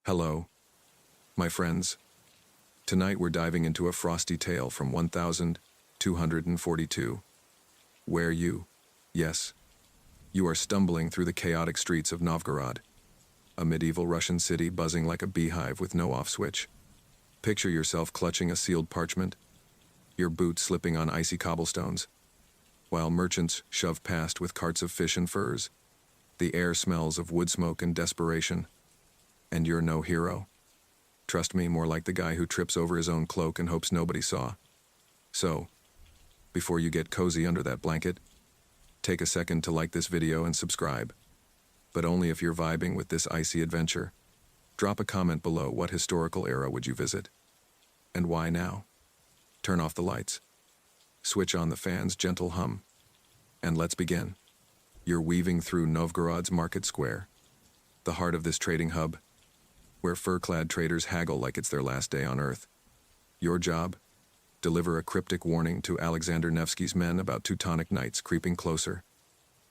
Hello, my friends. Tonight we're diving into a frosty tale from 1242. Where yes, you are stumbling through the chaotic streets of Novgorod, a medieval Russian city buzzing like a beehive with no off switch. Picture yourself clutching a sealed parchment, your boots slipping on icy cobblestones, while merchants shove past with carts of fish and furs. The air smells of wood smoke and desperation. And you're no hero. Trust me, more like the guy who trips over his own cloak and hopes nobody saw. So, before you get cozy under that blanket, take a second to like this video and subscribe. But only if you're vibing with this icy adventure. Drop a comment below. What historical era would you visit? And why now? Turn off the lights. Switch on the fan's gentle hum. And let's begin. You're weaving through Novgorod's market square, the heart of this trading hub, where fur-clad traders haggle like it's their last day on Earth. Your job? Deliver a cryptic warning to Alexander Nevsky's men about Teutonic knights creeping closer.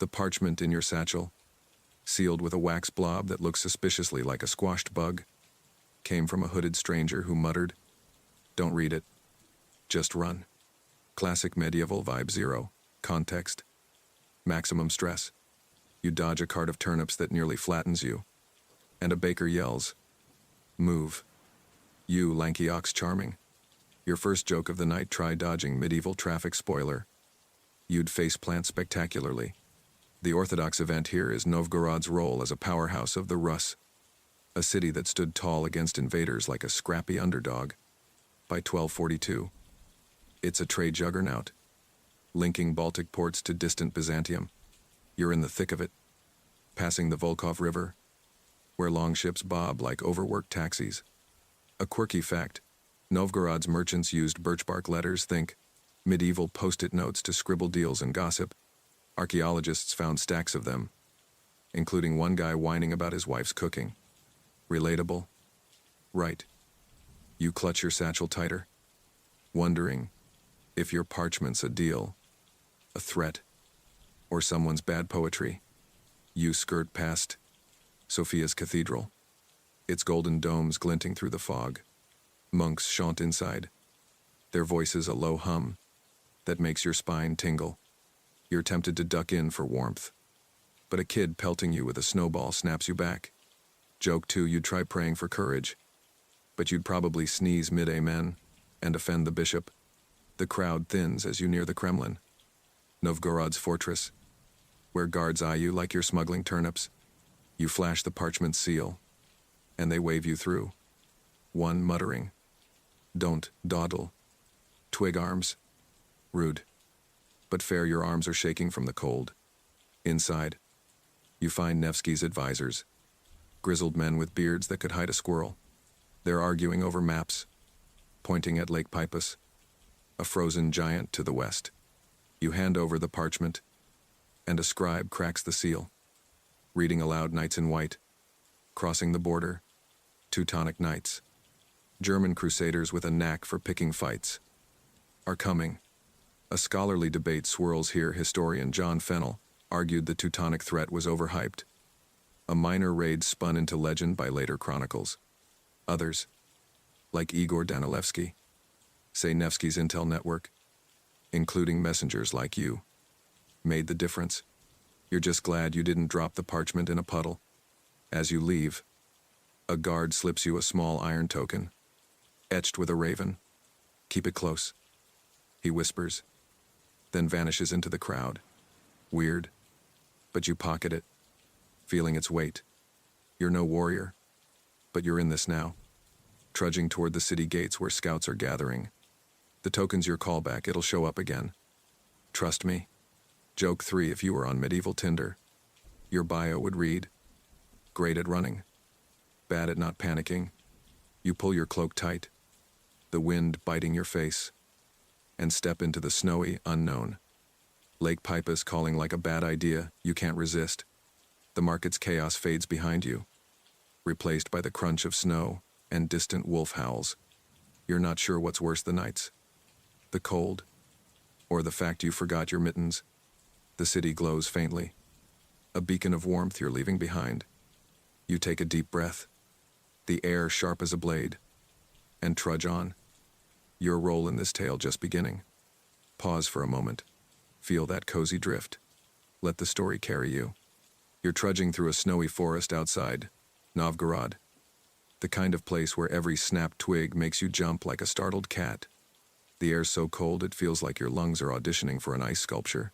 The parchment in your satchel, sealed with a wax blob that looks suspiciously like a squashed bug, came from a hooded stranger who muttered, "Don't read it. Just run." Classic medieval vibe. Zero context. Maximum stress. You dodge a cart of turnips that nearly flattens you, and a baker yells, "Move. You, lanky ox charming." Your first joke of the night: try dodging medieval traffic. Spoiler: you'd faceplant spectacularly. The orthodox event here is Novgorod's role as a powerhouse of the Rus, a city that stood tall against invaders like a scrappy underdog. By 1242, it's a trade juggernaut, linking Baltic ports to distant Byzantium. You're in the thick of it, passing the Volkhov River, where longships bob like overworked taxis. A quirky fact: Novgorod's merchants used birchbark letters, think medieval post-it notes, to scribble deals and gossip. Archaeologists found stacks of them, including one guy whining about his wife's cooking. Relatable? Right. You clutch your satchel tighter, wondering if your parchment's a deal, a threat, or someone's bad poetry. You skirt past Sophia's Cathedral, its golden domes glinting through the fog. Monks chant inside, their voices a low hum that makes your spine tingle. You're tempted to duck in for warmth, but a kid pelting you with a snowball snaps you back. Joke 2: you'd try praying for courage, but you'd probably sneeze mid-amen and offend the bishop. The crowd thins as you near the Kremlin, Novgorod's fortress, where guards eye you like you're smuggling turnips. You flash the parchment seal, and they wave you through, one muttering, "Don't dawdle. Twig arms." Rude. But fair, your arms are shaking from the cold. Inside, you find Nevsky's advisors, grizzled men with beards that could hide a squirrel. They're arguing over maps, pointing at Lake Peipus, a frozen giant to the west. You hand over the parchment, and a scribe cracks the seal, reading aloud: "Knights in white, crossing the border, Teutonic knights, German crusaders with a knack for picking fights, are coming." A scholarly debate swirls here. Historian John Fennell argued the Teutonic threat was overhyped, a minor raid spun into legend by later chronicles. Others, like Igor Danilevsky, say Nevsky's intel network, including messengers like you, made the difference. You're just glad you didn't drop the parchment in a puddle. As you leave, a guard slips you a small iron token, etched with a raven. "Keep it close," he whispers, then vanishes into the crowd. Weird, but you pocket it, feeling its weight. You're no warrior, but you're in this now, trudging toward the city gates where scouts are gathering. The token's your callback. It'll show up again. Trust me. Joke 3: if you were on medieval Tinder, your bio would read, "Great at running, bad at not panicking." You pull your cloak tight, the wind biting your face, and step into the snowy unknown. Lake Peipus calling like a bad idea. You can't resist. The market's chaos fades behind you, replaced by the crunch of snow and distant wolf howls. You're not sure what's worse: the nights, the cold, or the fact you forgot your mittens. The city glows faintly, a beacon of warmth you're leaving behind. You take a deep breath, the air sharp as a blade, and trudge on. Your role in this tale just beginning. Pause for a moment. Feel that cozy drift. Let the story carry you. You're trudging through a snowy forest outside Novgorod, the kind of place where every snapped twig makes you jump like a startled cat. The air's so cold it feels like your lungs are auditioning for an ice sculpture.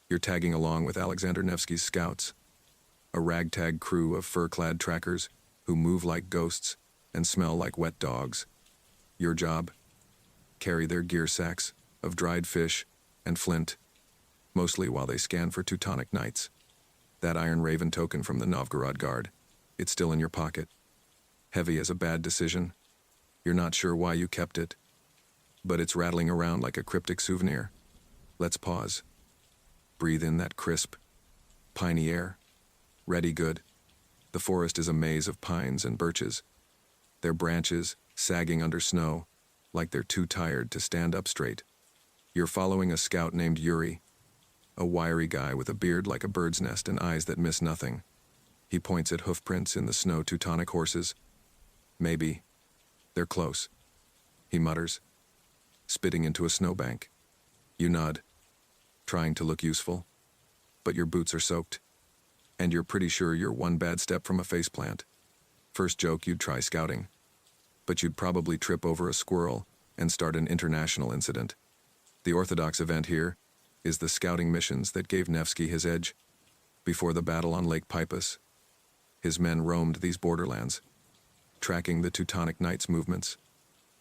You're tagging along with Alexander Nevsky's scouts, a ragtag crew of fur-clad trackers who move like ghosts and smell like wet dogs. Your job? Carry their gear sacks of dried fish and flint, mostly while they scan for Teutonic knights. That Iron Raven token from the Novgorod Guard, it's still in your pocket. Heavy as a bad decision. You're not sure why you kept it, but it's rattling around like a cryptic souvenir. Let's pause. Breathe in that crisp, piney air. Ready, good. The forest is a maze of pines and birches, their branches sagging under snow like they're too tired to stand up straight. You're following a scout named Yuri, a wiry guy with a beard like a bird's nest and eyes that miss nothing. He points at hoofprints in the snow Teutonic horses. Maybe. They're close. He mutters, spitting into a snowbank. You nod, trying to look useful, but your boots are soaked, and you're pretty sure you're one bad step from a faceplant. First joke, you'd try scouting, but you'd probably trip over a squirrel and start an international incident. The orthodox event here is the scouting missions that gave Nevsky his edge. Before the battle on Lake Peipus, his men roamed these borderlands, tracking the Teutonic Knights' movements.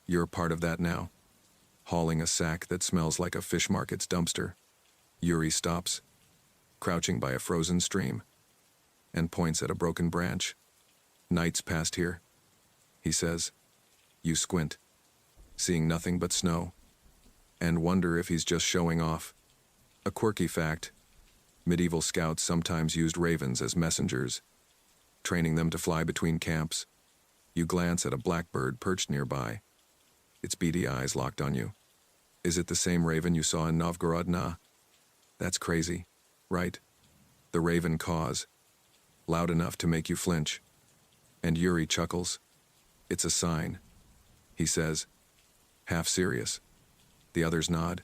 You're part of that now, hauling a sack that smells like a fish market's dumpster. Yuri stops, crouching by a frozen stream, and points at a broken branch. Knights passed here, he says. You squint, seeing nothing but snow, and wonder if he's just showing off. A quirky fact: medieval scouts sometimes used ravens as messengers, training them to fly between camps. You glance at a blackbird perched nearby, its beady eyes locked on you. Is it the same raven you saw in Novgorod? Nah. That's crazy, right? The raven caws, loud enough to make you flinch. And Yuri chuckles. It's a sign, he says, half serious. The others nod,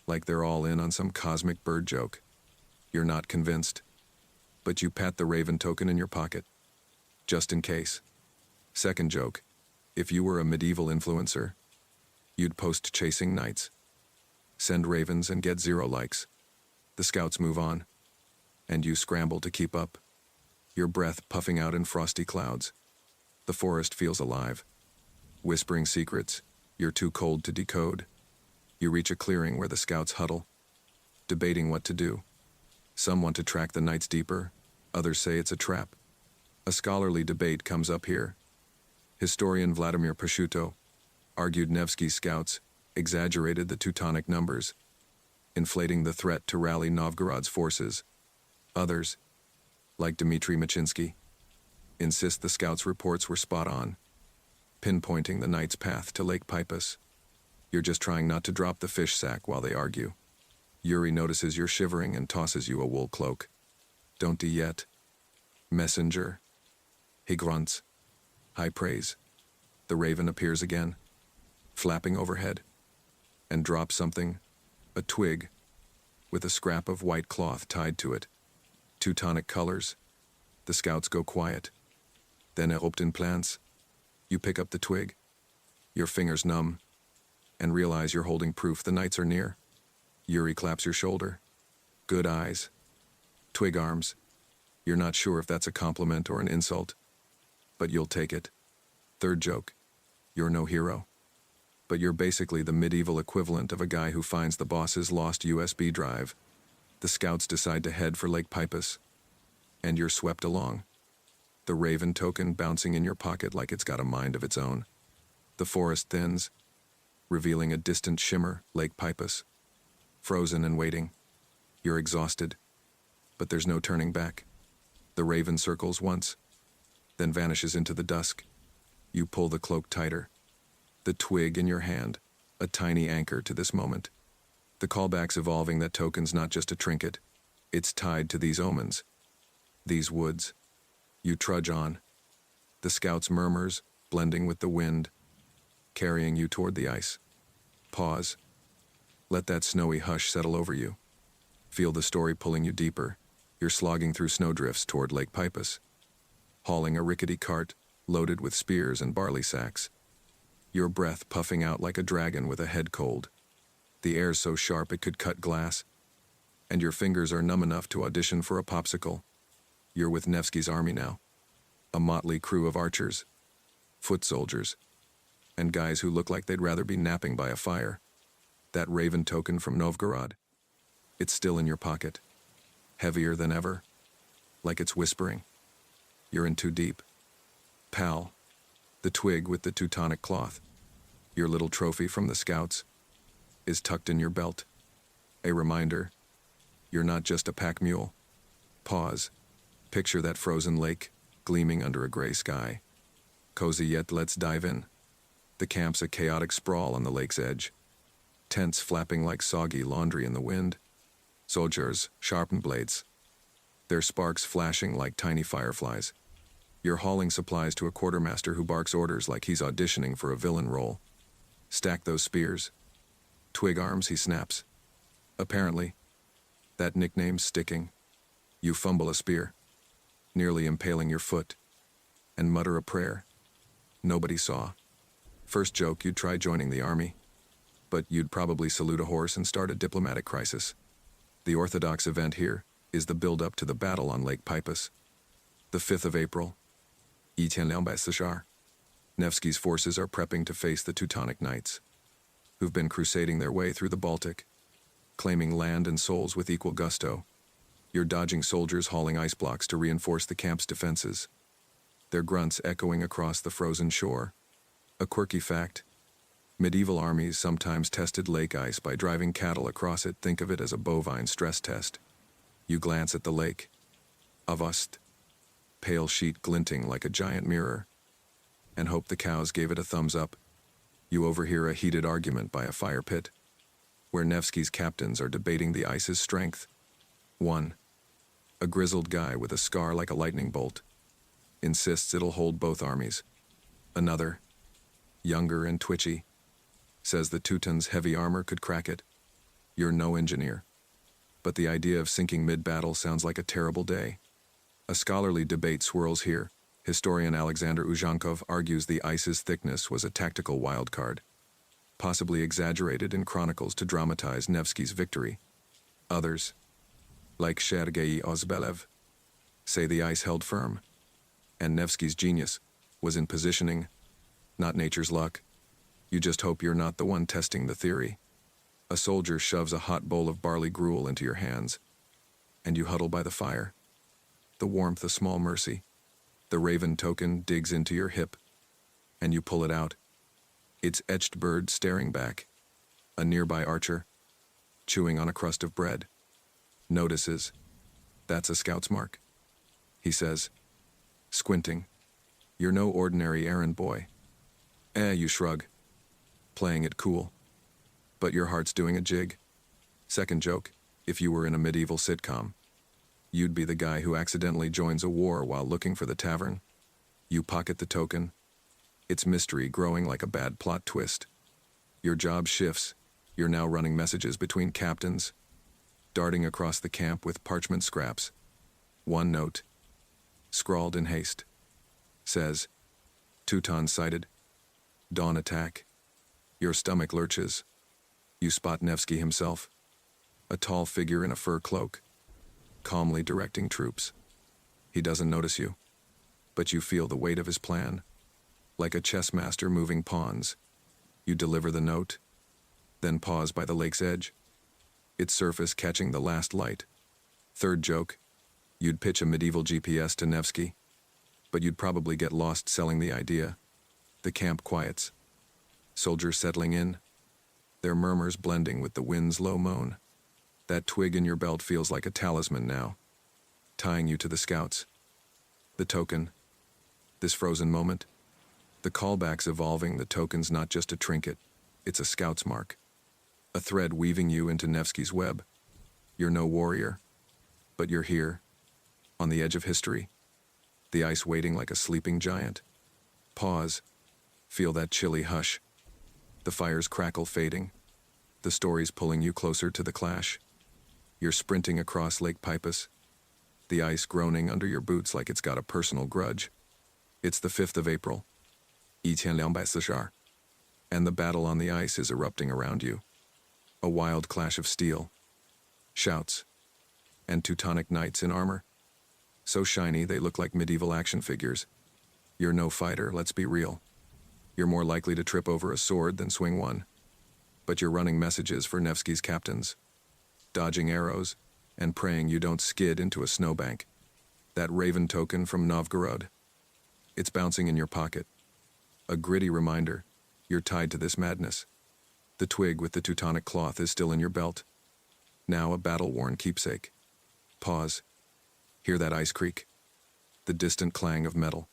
like they're all in on some cosmic bird joke. You're not convinced, but you pat the raven token in your pocket, just in case. Second joke: if you were a medieval influencer, you'd post chasing knights, send ravens and get 0 likes. The scouts move on, and you scramble to keep up, your breath puffing out in frosty clouds. The forest feels alive, whispering secrets you're too cold to decode. You reach a clearing where the scouts huddle, debating what to do. Some want to track the knights deeper, others say it's a trap. A scholarly debate comes up here. Historian Vladimir Prosciutto argued Nevsky's scouts exaggerated the Teutonic numbers, inflating the threat to rally Novgorod's forces. Others, like Dmitry Machinsky, insist the scouts' reports were spot on, pinpointing the knights' path to Lake Peipus. You're just trying not to drop the fish sack while they argue. Yuri notices you're shivering and tosses you a wool cloak. Don't do yet. Messenger. He grunts. High praise. The raven appears again, flapping overhead, and drops something, a twig, with a scrap of white cloth tied to it. Teutonic colors. The scouts go quiet. Then erupt in plants. You pick up the twig. Your fingers numb, and realize you're holding proof the knights are near. Yuri claps your shoulder. Good eyes. Twig arms. You're not sure if that's a compliment or an insult, but you'll take it. Third joke: you're no hero, but you're basically the medieval equivalent of a guy who finds the boss's lost USB drive. The scouts decide to head for Lake Peipus, and you're swept along, the raven token bouncing in your pocket like it's got a mind of its own. The forest thins, revealing a distant shimmer, Lake Peipus. Frozen and waiting. You're exhausted, but there's no turning back. The raven circles once, then vanishes into the dusk. You pull the cloak tighter, the twig in your hand, a tiny anchor to this moment. The callback's evolving that token's not just a trinket, it's tied to these omens, these woods. You trudge on, The scout's murmurs, blending with the wind, carrying you toward the ice. Pause. Let that snowy hush settle over you. Feel the story pulling you deeper. You're slogging through snowdrifts toward Lake Pipus, hauling a rickety cart loaded with spears and barley sacks. Your breath puffing out like a dragon with a head cold. The air's so sharp it could cut glass, and your fingers are numb enough to audition for a popsicle. You're with Nevsky's army now. A motley crew of archers, foot soldiers, and guys who look like they'd rather be napping by a fire. That raven token from Novgorod. It's still in your pocket, heavier than ever, like it's whispering. You're in too deep. Pal, the twig with the Teutonic cloth, your little trophy from the scouts, is tucked in your belt. A reminder, you're not just a pack mule. Pause. Picture that frozen lake, gleaming under a gray sky. Cozy yet let's dive in. The camp's a chaotic sprawl on the lake's edge. Tents flapping like soggy laundry in the wind. Soldiers, sharpened blades. Their sparks flashing like tiny fireflies. You're hauling supplies to a quartermaster who barks orders like he's auditioning for a villain role. Stack those spears. Twig arms, he snaps. Apparently, that nickname's sticking. You fumble a spear, nearly impaling your foot, and mutter a prayer. Nobody saw. First joke, you'd try joining the army, but you'd probably salute a horse and start a diplomatic crisis. The orthodox event here is the build-up to the battle on Lake Pipus. The 5th of April, Nevsky's forces are prepping to face the Teutonic Knights, who've been crusading their way through the Baltic, claiming land and souls with equal gusto. You're dodging soldiers hauling ice blocks to reinforce the camp's defenses, their grunts echoing across the frozen shore. A quirky fact, medieval armies sometimes tested lake ice by driving cattle across it. Think of it as a bovine stress test. You glance at the lake. Avast, pale sheet glinting like a giant mirror, and hope the cows gave it a thumbs up. You overhear a heated argument by a fire pit, where Nevsky's captains are debating the ice's strength. One, a grizzled guy with a scar like a lightning bolt, insists it'll hold both armies. Another, younger and twitchy, says the Teuton's heavy armor could crack it. You're no engineer, but the idea of sinking mid-battle sounds like a terrible day. A scholarly debate swirls here. Historian Alexander Uzhankov argues the ice's thickness was a tactical wildcard, possibly exaggerated in chronicles to dramatize Nevsky's victory. Others, like Sergei Ozbelev, say the ice held firm, and Nevsky's genius was in positioning, not nature's luck. You just hope you're not the one testing the theory. A soldier shoves a hot bowl of barley gruel into your hands, and you huddle by the fire. The warmth a small mercy. The raven token digs into your hip, and you pull it out. Its etched bird staring back. A nearby archer, chewing on a crust of bread, notices. That's a scout's mark, he says, squinting. You're no ordinary errand boy. You shrug, playing it cool. But your heart's doing a jig. Second joke, if you were in a medieval sitcom, you'd be the guy who accidentally joins a war while looking for the tavern. You pocket the token, its mystery growing like a bad plot twist. Your job shifts. You're now running messages between captains, darting across the camp with parchment scraps. One note, scrawled in haste, says, Teuton sighted. Dawn attack. Your stomach lurches. You spot Nevsky himself, a tall figure in a fur cloak, calmly directing troops. He doesn't notice you, but you feel the weight of his plan. Like a chess master moving pawns, you deliver the note, then pause by the lake's edge, its surface catching the last light. Third joke, you'd pitch a medieval GPS to Nevsky, but you'd probably get lost selling the idea. The camp quiets. Soldiers settling in, their murmurs blending with the wind's low moan. That twig in your belt feels like a talisman now, tying you to the scouts. The token, this frozen moment, the callback's evolving. The token's not just a trinket, it's a scout's mark. A thread weaving you into Nevsky's web. You're no warrior, but you're here, on the edge of history, the ice waiting like a sleeping giant. Pause. Feel that chilly hush. The fire's crackle fading. The story's pulling you closer to the clash. You're sprinting across Lake Pipus, the ice groaning under your boots like it's got a personal grudge. It's the 5th of April, 1240, and the battle on the ice is erupting around you. A wild clash of steel, shouts, and Teutonic knights in armor. So shiny they look like medieval action figures. You're no fighter, let's be real. You're more likely to trip over a sword than swing one. But you're running messages for Nevsky's captains, dodging arrows, and praying you don't skid into a snowbank. That raven token from Novgorod. It's bouncing in your pocket. A gritty reminder, you're tied to this madness. The twig with the Teutonic cloth is still in your belt. Now a battle-worn keepsake. Pause. Hear that ice creak? The distant clang of metal.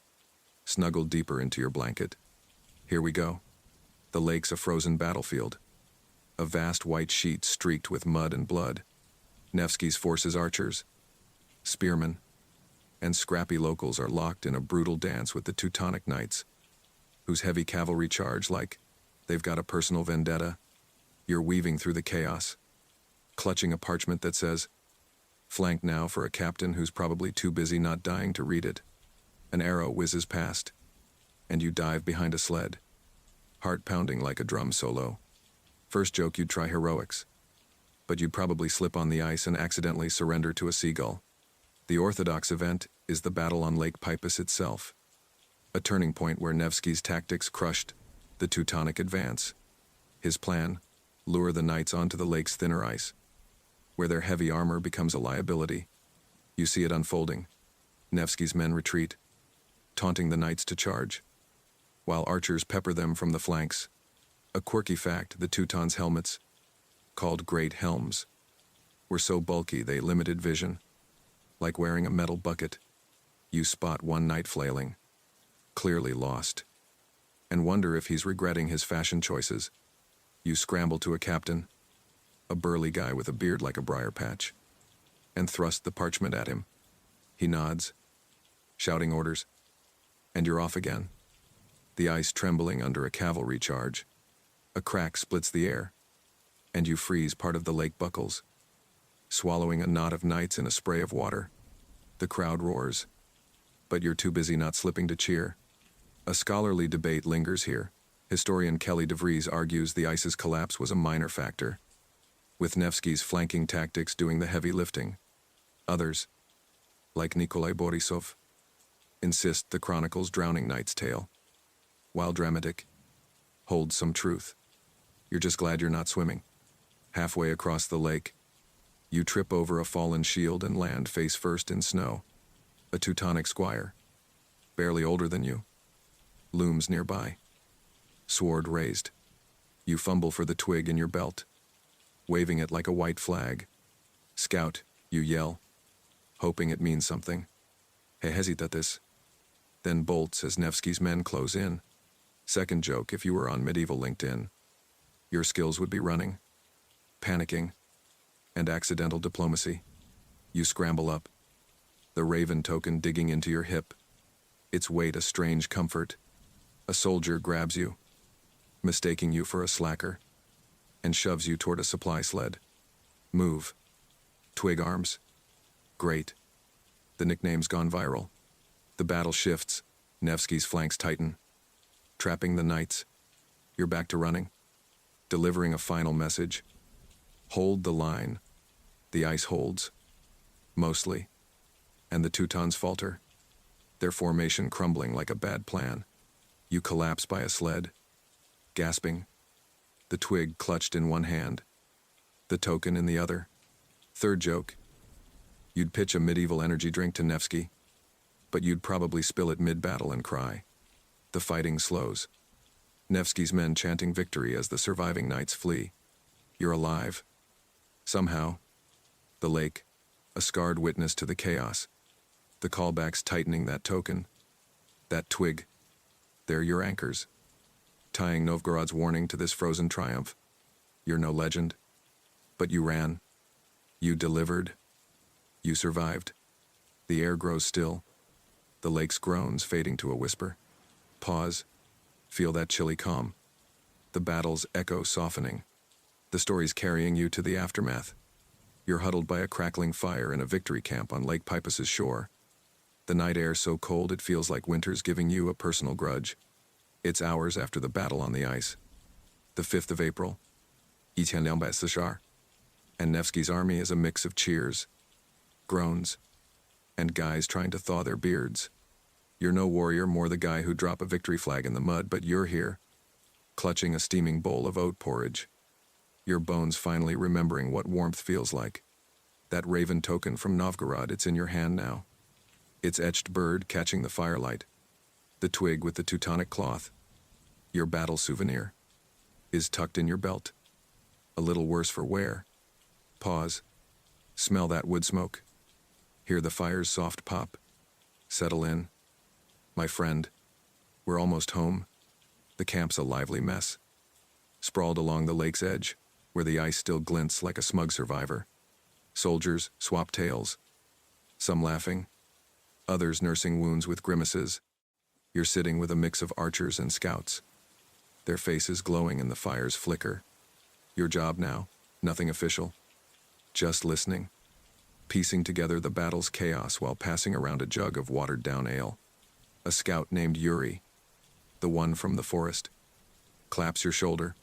Snuggle deeper into your blanket. Here we go. The lake's a frozen battlefield. A vast white sheet streaked with mud and blood. Nevsky's forces archers, spearmen, and scrappy locals are locked in a brutal dance with the Teutonic knights, whose heavy cavalry charge like they've got a personal vendetta. You're weaving through the chaos, clutching a parchment that says, "Flank now for a captain who's probably too busy not dying to read it." An arrow whizzes past, and you dive behind a sled, heart pounding like a drum solo. First joke, you'd try heroics, but you'd probably slip on the ice and accidentally surrender to a seagull. The orthodox event is the battle on Lake Pipus itself, a turning point where Nevsky's tactics crushed the Teutonic advance. His plan, lure the knights onto the lake's thinner ice, where their heavy armor becomes a liability. You see it unfolding. Nevsky's men retreat, taunting the knights to charge, while archers pepper them from the flanks. A quirky fact, the Teutons' helmets, called great helms, were so bulky they limited vision. Like wearing a metal bucket, you spot one knight flailing, clearly lost, and wonder if he's regretting his fashion choices. You scramble to a captain, a burly guy with a beard like a briar patch, and thrust the parchment at him. He nods, shouting orders, and you're off again. The ice trembling under a cavalry charge. A crack splits the air, and you freeze part of the lake buckles, swallowing a knot of knights in a spray of water. The crowd roars, but you're too busy not slipping to cheer. A scholarly debate lingers here. Historian Kelly DeVries argues the ice's collapse was a minor factor, with Nevsky's flanking tactics doing the heavy lifting. Others, like Nikolai Borisov, insist the chronicle's drowning knight's tale, while dramatic, holds some truth. You're just glad you're not swimming. Halfway across the lake, you trip over a fallen shield and land face first in snow. A Teutonic squire, barely older than you, looms nearby, sword raised. You fumble for the twig in your belt, waving it like a white flag. "Scout," you yell, hoping it means something. "He hesitates," then bolts as Nevsky's men close in. Second joke, if you were on medieval LinkedIn, your skills would be running, panicking, and accidental diplomacy. You scramble up, the raven token digging into your hip, its weight a strange comfort. A soldier grabs you, mistaking you for a slacker, and shoves you toward a supply sled. Move. Twig arms. Great. The nickname's gone viral. The battle shifts, Nevsky's flanks tighten, trapping the knights. You're back to running, delivering a final message. Hold the line. The ice holds, mostly, and the Teutons falter, their formation crumbling like a bad plan. You collapse by a sled, gasping, the twig clutched in one hand, the token in the other. Third joke, you'd pitch a medieval energy drink to Nevsky, but you'd probably spill it mid-battle and cry. The fighting slows, Nevsky's men chanting victory as the surviving knights flee. You're alive. Somehow, the lake, a scarred witness to the chaos. The callbacks tightening that token, that twig. They're your anchors, tying Novgorod's warning to this frozen triumph. You're no legend, but you ran. You delivered. You survived. The air grows still, the lake's groans fading to a whisper. Pause. Feel that chilly calm. The battle's echo softening. The story's carrying you to the aftermath. You're huddled by a crackling fire in a victory camp on Lake Pipus's shore. The night air so cold it feels like winter's giving you a personal grudge. It's hours after the battle on the ice. The 5th of April, 1240, and Nevsky's army is a mix of cheers, groans, and guys trying to thaw their beards. You're no warrior, more the guy who dropped a victory flag in the mud, but you're here, clutching a steaming bowl of oat porridge. Your bones finally remembering what warmth feels like. That raven token from Novgorod, it's in your hand now. Its etched bird catching the firelight. The twig with the Teutonic cloth, your battle souvenir, is tucked in your belt. A little worse for wear. Pause. Smell that wood smoke. Hear the fire's soft pop. Settle in. My friend, we're almost home. The camp's a lively mess. Sprawled along the lake's edge, where the ice still glints like a smug survivor. Soldiers swap tales. Some laughing, others nursing wounds with grimaces. You're sitting with a mix of archers and scouts. Their faces glowing in the fire's flicker. Your job now, nothing official. Just listening. Piecing together the battle's chaos while passing around a jug of watered-down ale. A scout named Yuri, the one from the forest, claps your shoulder.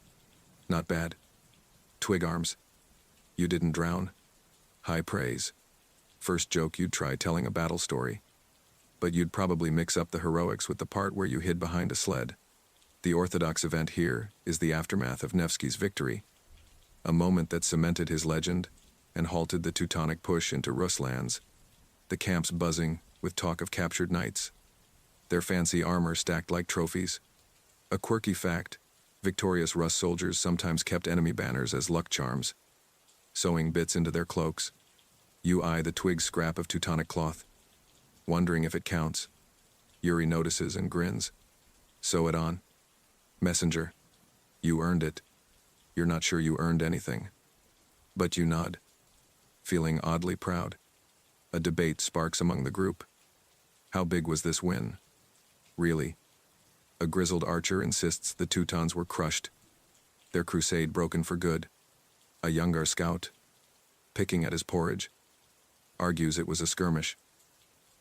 Not bad. Twig arms. You didn't drown. High praise. First joke you'd try telling a battle story. But you'd probably mix up the heroics with the part where you hid behind a sled. The orthodox event here is the aftermath of Nevsky's victory. A moment that cemented his legend and halted the Teutonic push into Rus lands. The camp's buzzing with talk of captured knights. Their fancy armor stacked like trophies. A quirky fact, victorious Rus soldiers sometimes kept enemy banners as luck charms. Sewing bits into their cloaks. You eye the twig scrap of Teutonic cloth, wondering if it counts. Yuri notices and grins. Sew it on. Messenger. You earned it. You're not sure you earned anything. But you nod, feeling oddly proud. A debate sparks among the group. How big was this win? Really? A grizzled archer insists the Teutons were crushed, their crusade broken for good. A younger scout, picking at his porridge, argues it was a skirmish,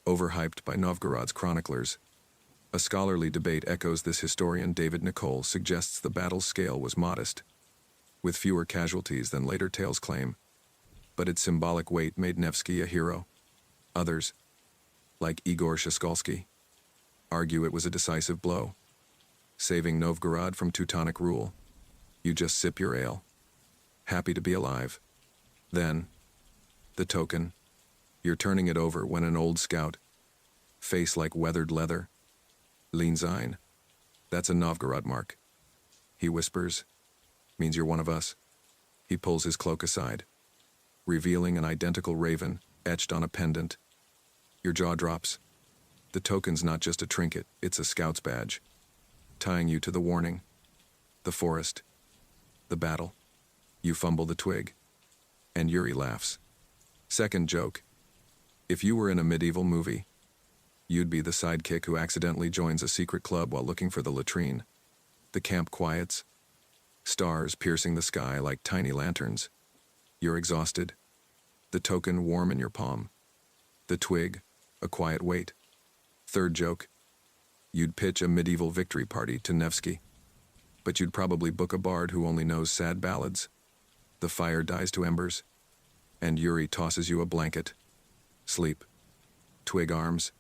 overhyped by Novgorod's chroniclers. A scholarly debate echoes this. Historian David Nicole suggests the battle's scale was modest, with fewer casualties than later tales claim, but its symbolic weight made Nevsky a hero. Others, like Igor Shaskolsky, argue it was a decisive blow, saving Novgorod from Teutonic rule. You just sip your ale, happy to be alive. Then, the token. You're turning it over when an old scout, face like weathered leather, leans in. That's a Novgorod mark. He whispers, means you're one of us. He pulls his cloak aside, revealing an identical raven etched on a pendant. Your jaw drops. The token's not just a trinket, it's a scout's badge, tying you to the warning, the forest, the battle. You fumble the twig, and Yuri laughs. Second joke. If you were in a medieval movie, you'd be the sidekick who accidentally joins a secret club while looking for the latrine. The camp quiets, stars piercing the sky like tiny lanterns. You're exhausted, the token warm in your palm. The twig, a quiet wait. Third joke. You'd pitch a medieval victory party to Nevsky, but you'd probably book a bard who only knows sad ballads. The fire dies to embers, and Yuri tosses you a blanket. Sleep. Twig arms.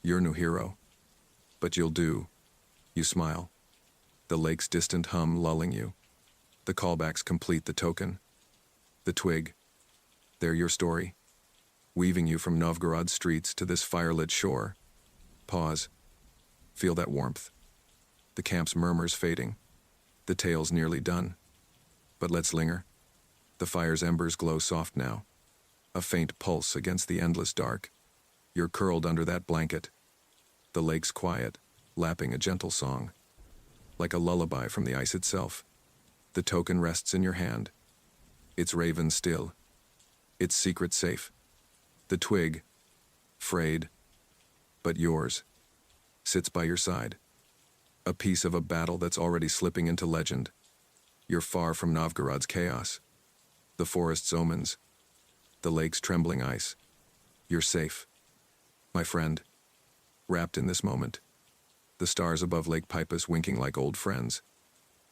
You're no hero, but you'll do. You smile. The lake's distant hum lulling you. The callbacks complete the token. The twig. They're your story, weaving you from Novgorod streets to this firelit shore. Pause. Feel that warmth. The camp's murmurs fading. The tale's nearly done. But let's linger. The fire's embers glow soft now, a faint pulse against the endless dark. You're curled under that blanket. The lake's quiet, lapping a gentle song, like a lullaby from the ice itself. The token rests in your hand. Its raven still, its secret safe. The twig, frayed, but yours, sits by your side. A piece of a battle that's already slipping into legend. You're far from Novgorod's chaos. The forest's omens. The lake's trembling ice. You're safe. My friend. Wrapped in this moment. The stars above Lake Pipus winking like old friends.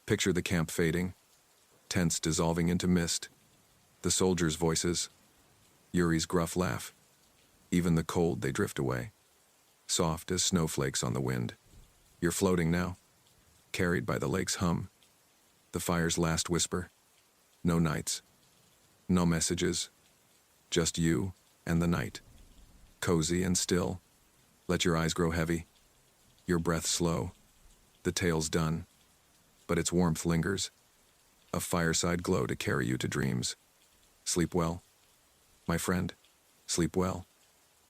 Picture the camp fading. Tents dissolving into mist. The soldiers' voices. Yuri's gruff laugh. Even the cold, they drift away. Soft as snowflakes on the wind. You're floating now. Carried by the lake's hum. The fire's last whisper. No nights. No messages. Just you and the night. Cozy and still. Let your eyes grow heavy. Your breath slow. The tale's done. But its warmth lingers. A fireside glow to carry you to dreams. Sleep well. My friend, sleep well.